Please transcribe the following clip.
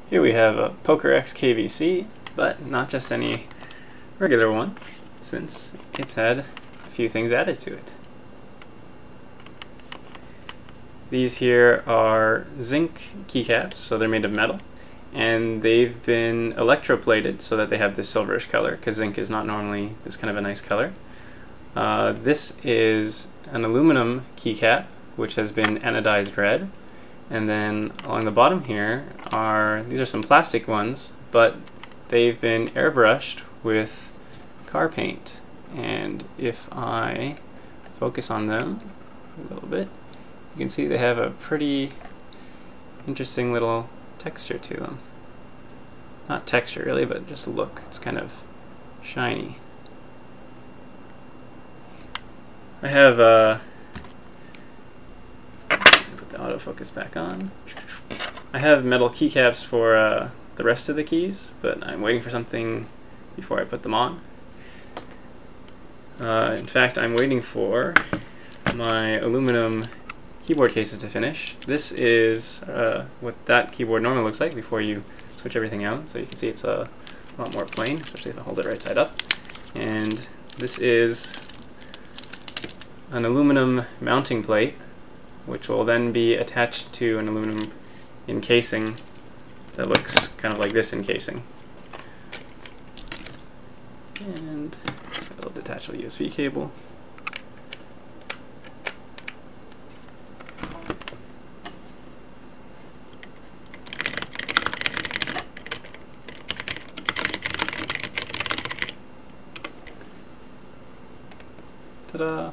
Here we have a Poker X KVC, but not just any regular one, since it's had a few things added to it. These here are zinc keycaps, so they're made of metal, and they've been electroplated so that they have this silverish color, because zinc is not normally this kind of a nice color. This is an aluminum keycap, which has been anodized red. And then along the bottom here these are some plastic ones, but they've been airbrushed with car paint. And if I focus on them a little bit, you can see they have a pretty interesting little texture to them. Not texture really, but just look. It's kind of shiny. I have put the autofocus back on. I have metal keycaps for the rest of the keys, but I'm waiting for something before I put them on. In fact, I'm waiting for my aluminum keyboard cases to finish. This is what that keyboard normally looks like before you switch everything out. So you can see it's a lot more plain, especially if I hold it right side up. And this is an aluminum mounting plate, which will then be attached to an aluminum encasing that looks kind of like this encasing. And a little detachable USB cable. Ta-da!